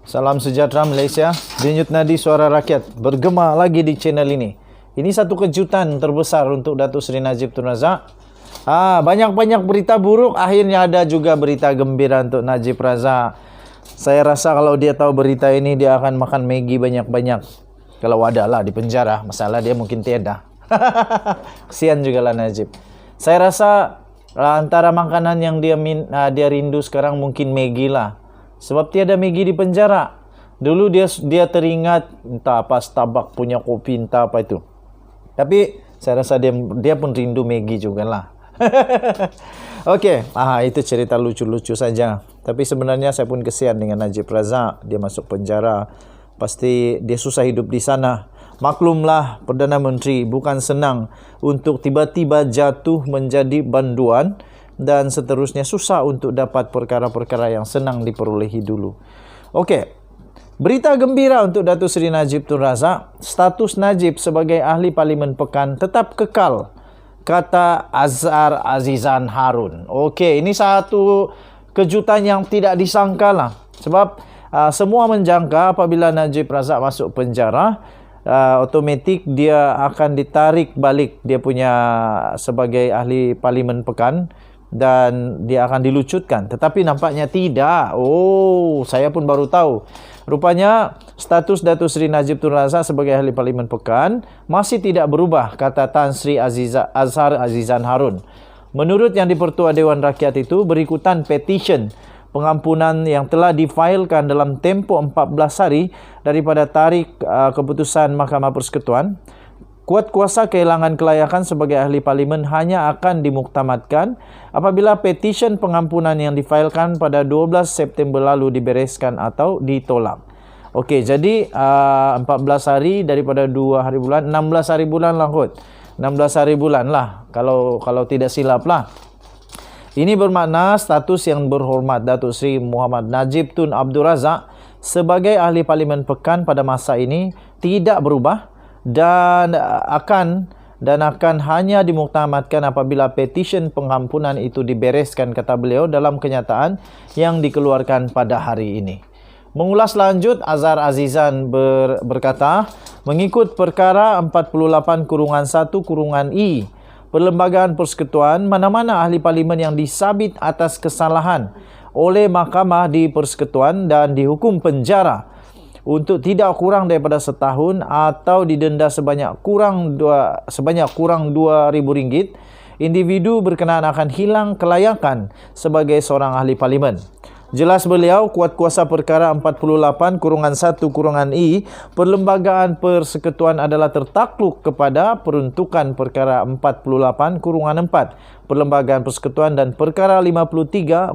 Salam sejahtera Malaysia. Denyut nadi suara rakyat bergema lagi di channel ini. Ini satu kejutan terbesar untuk Datuk Seri Najib Tun Razak. Banyak-banyak berita buruk, akhirnya ada juga berita gembira untuk Najib Razak. Saya rasa kalau dia tahu berita ini, dia akan makan Maggi banyak-banyak. Kalau ada lah di penjara, masalah dia mungkin tiada. Kesian juga lah Najib. Saya rasa antara makanan yang dia rindu sekarang mungkin Maggi lah. Sebab tiada Maggi di penjara. Dulu dia teringat entah apa Starbucks punya kopi, entah apa itu. Tapi saya rasa dia pun rindu Maggi jugalah. Okey, itu cerita lucu-lucu saja. Tapi sebenarnya saya pun kesian dengan Najib Razak. Dia masuk penjara. Pasti dia susah hidup di sana. Maklumlah, Perdana Menteri bukan senang untuk tiba-tiba jatuh menjadi banduan dan seterusnya, susah untuk dapat perkara-perkara yang senang diperolehi dulu. Okey. Berita gembira untuk Datuk Seri Najib Tun Razak, status Najib sebagai ahli Parlimen Pekan tetap kekal, kata Azhar Azizan Harun. Okey, ini satu kejutan yang tidak disangka lah. Sebab semua menjangka apabila Najib Razak masuk penjara, automatik dia akan ditarik balik dia punya sebagai ahli Parlimen Pekan dan dia akan dilucutkan. Tetapi nampaknya tidak. Saya pun baru tahu. Rupanya status Datuk Seri Najib Tun Razak sebagai ahli Parlimen Pekan masih tidak berubah, kata Tan Sri Azhar Azizan Harun. Menurut yang di-Pertua Dewan Rakyat itu, berikutan petition pengampunan yang telah difailkan dalam tempoh 14 hari daripada tarikh keputusan Mahkamah Persekutuan, kuat kuasa kehilangan kelayakan sebagai ahli parlimen hanya akan dimuktamadkan apabila petition pengampunan yang difailkan pada 12 September lalu dibereskan atau ditolak. Okey, jadi 14 hari daripada 2 hari bulan, 16 hari bulan lah kot. 16 hari bulan lah kalau tidak silap lah. Ini bermakna status yang berhormat Datuk Seri Muhammad Najib Tun Abdul Razak sebagai ahli Parlimen Pekan pada masa ini tidak berubah dan akan hanya dimuktamadkan apabila petition pengampunan itu dibereskan, kata beliau dalam kenyataan yang dikeluarkan pada hari ini. Mengulas lanjut, Azhar Azizan berkata, mengikut perkara 48-1-I Perlembagaan Persekutuan, mana-mana ahli parlimen yang disabit atas kesalahan oleh Mahkamah di Persekutuan dan dihukum penjara untuk tidak kurang daripada setahun atau didenda sebanyak kurang RM2,000, individu berkenaan akan hilang kelayakan sebagai seorang ahli parlimen. Jelas beliau, kuat kuasa perkara 48-1-I Perlembagaan Persekutuan adalah tertakluk kepada peruntukan perkara 48-4 Perlembagaan Persekutuan dan perkara 53-2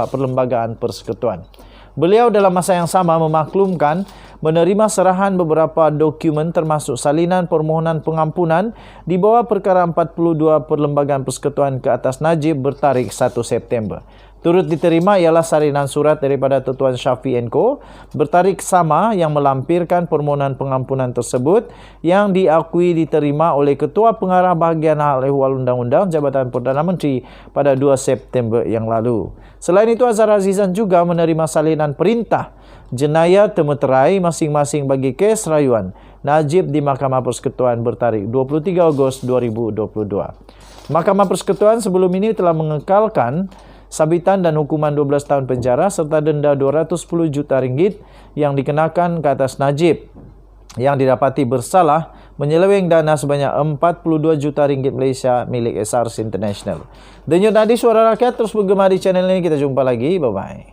Perlembagaan Persekutuan. Beliau dalam masa yang sama memaklumkan menerima serahan beberapa dokumen termasuk salinan permohonan pengampunan di bawah perkara 42 Perlembagaan Persekutuan ke atas Najib bertarikh 1 September. Turut diterima ialah salinan surat daripada Tuan Shafie & Co. bertarikh sama yang melampirkan permohonan pengampunan tersebut yang diakui diterima oleh Ketua Pengarah Bahagian Hal Ehwal Undang-Undang Jabatan Perdana Menteri pada 2 September yang lalu. Selain itu, Azhar Azizan juga menerima salinan perintah jenayah temeterai masing-masing bagi kes rayuan Najib di Mahkamah Persekutuan bertarikh 23 Ogos 2022. Mahkamah Persekutuan sebelum ini telah mengekalkan sabitan dan hukuman 12 tahun penjara serta denda RM210 juta yang dikenakan ke atas Najib yang didapati bersalah menyeleweng dana sebanyak RM42 juta Malaysia milik SARS International. Denyut nadi suara rakyat terus bergema di channel ini. Kita jumpa lagi. Bye-bye.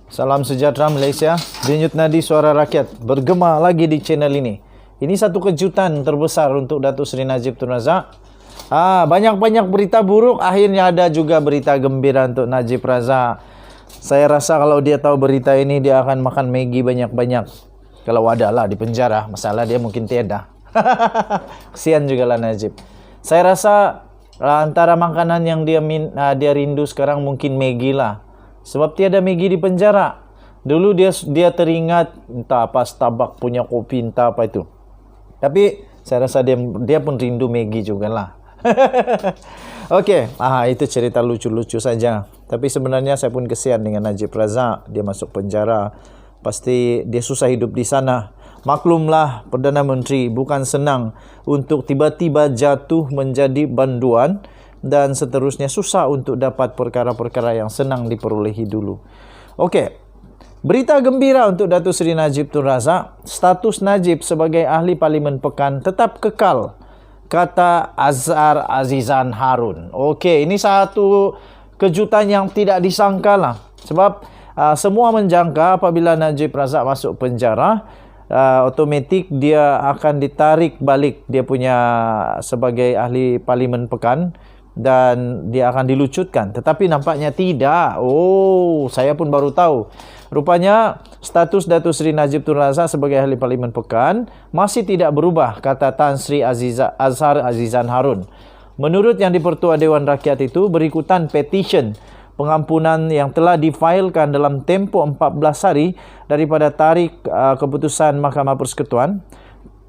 Salam sejahtera Malaysia. Denyut nadi suara rakyat bergema lagi di channel ini. Ini satu kejutan terbesar untuk Datuk Seri Najib Tun Razak. Banyak-banyak berita buruk, akhirnya ada juga berita gembira untuk Najib Razak. Saya rasa kalau dia tahu berita ini, dia akan makan Maggi banyak-banyak. Kalau ada lah di penjara, masalah dia mungkin tiada. Kesian juga lah Najib. Saya rasa antara makanan yang dia rindu sekarang mungkin Maggi lah. Sebab tiada Maggi di penjara. Dulu dia teringat entah apa Starbucks punya kopi, entah apa itu. Tapi saya rasa dia pun rindu Maggi jugalah. Okey, itu cerita lucu-lucu saja. Tapi sebenarnya saya pun kesian dengan Najib Razak. Dia masuk penjara. pasti dia susah hidup di sana. Maklumlah Perdana Menteri bukan senang untuk tiba-tiba jatuh menjadi banduan dan seterusnya, susah untuk dapat perkara-perkara yang senang diperolehi dulu. Okey. Berita gembira untuk Datuk Seri Najib Tun Razak, status Najib sebagai ahli Parlimen Pekan tetap kekal, kata Azhar Azizan Harun. Okey, ini satu kejutan yang tidak disangka lah. Sebab semua menjangka apabila Najib Razak masuk penjara, automatik dia akan ditarik balik dia punya sebagai ahli Parlimen Pekan dan dia akan dilucutkan. Tetapi nampaknya tidak. Oh, saya pun baru tahu. Rupanya status Datuk Seri Najib Tun Razak sebagai ahli Parlimen Pekan masih tidak berubah, kata Tan Sri Azhar Azizan Harun. Menurut yang di-Pertua Dewan Rakyat itu, berikutan petisyen pengampunan yang telah difailkan dalam tempoh 14 hari daripada tarikh keputusan Mahkamah Persekutuan,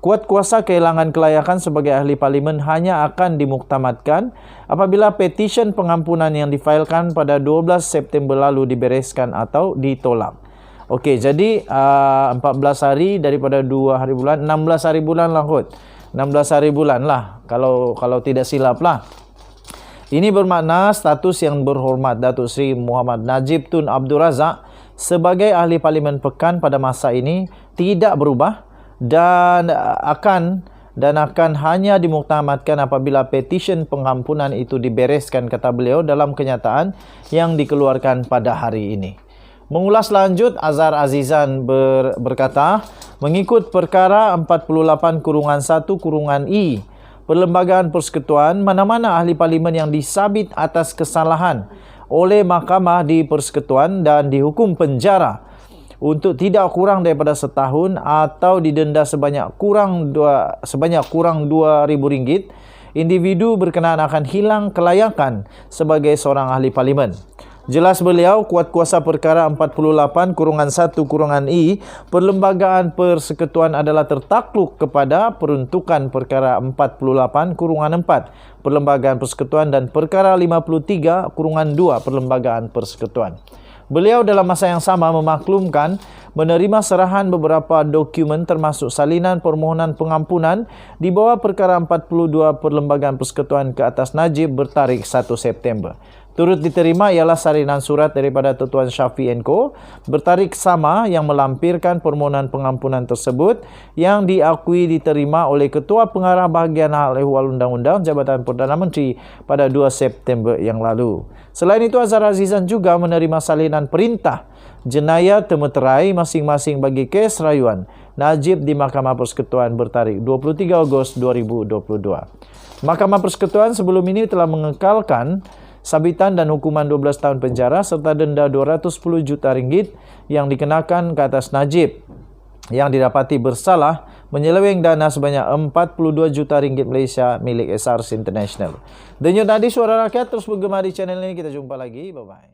kuat kuasa kehilangan kelayakan sebagai ahli parlimen hanya akan dimuktamadkan apabila petisyen pengampunan yang difailkan pada 12 September lalu dibereskan atau ditolak. Okey, jadi 14 hari daripada 2 hari bulan, 16 hari bulan lah kot. 16 hari bulan lah kalau tidak silap lah. Ini bermakna status yang berhormat Datuk Seri Muhammad Najib Tun Abdul Razak sebagai ahli Parlimen Pekan pada masa ini tidak berubah dan akan hanya dimuktamadkan apabila petisyen pengampunan itu dibereskan, kata beliau dalam kenyataan yang dikeluarkan pada hari ini. Mengulas lanjut, Azhar Azizan berkata, mengikut perkara 48-1-I Perlembagaan Persekutuan, mana-mana ahli parlimen yang disabit atas kesalahan oleh mahkamah di Persekutuan dan dihukum penjara untuk tidak kurang daripada setahun atau didenda sebanyak kurang RM2,000, individu berkenaan akan hilang kelayakan sebagai seorang ahli parlimen. Jelas beliau, kuat kuasa perkara 48-1-I Perlembagaan Persekutuan adalah tertakluk kepada peruntukan perkara 48-4 Perlembagaan Persekutuan dan perkara 53-2 Perlembagaan Persekutuan. Beliau dalam masa yang sama memaklumkan menerima serahan beberapa dokumen termasuk salinan permohonan pengampunan di bawah perkara 42 Perlembagaan Persekutuan ke atas Najib bertarikh 1 September. Turut diterima ialah salinan surat daripada Tuan Syafi & Co. bertarikh sama yang melampirkan permohonan pengampunan tersebut yang diakui diterima oleh Ketua Pengarah Bahagian Hal Ehwal Undang-Undang Jabatan Perdana Menteri pada 2 September yang lalu. Selain itu, Azhar Azizan juga menerima salinan perintah jenayah temeterai masing-masing bagi kes rayuan Najib di Mahkamah Persekutuan bertarikh 23 Ogos 2022. Mahkamah Persekutuan sebelum ini telah mengekalkan sabitan dan hukuman 12 tahun penjara serta denda RM210 juta yang dikenakan ke atas Najib yang didapati bersalah menyeleweng dana sebanyak RM42 juta Malaysia milik SRC International. Denyut nadi suara rakyat terus bergema di channel ini. Kita jumpa lagi. Bye-bye.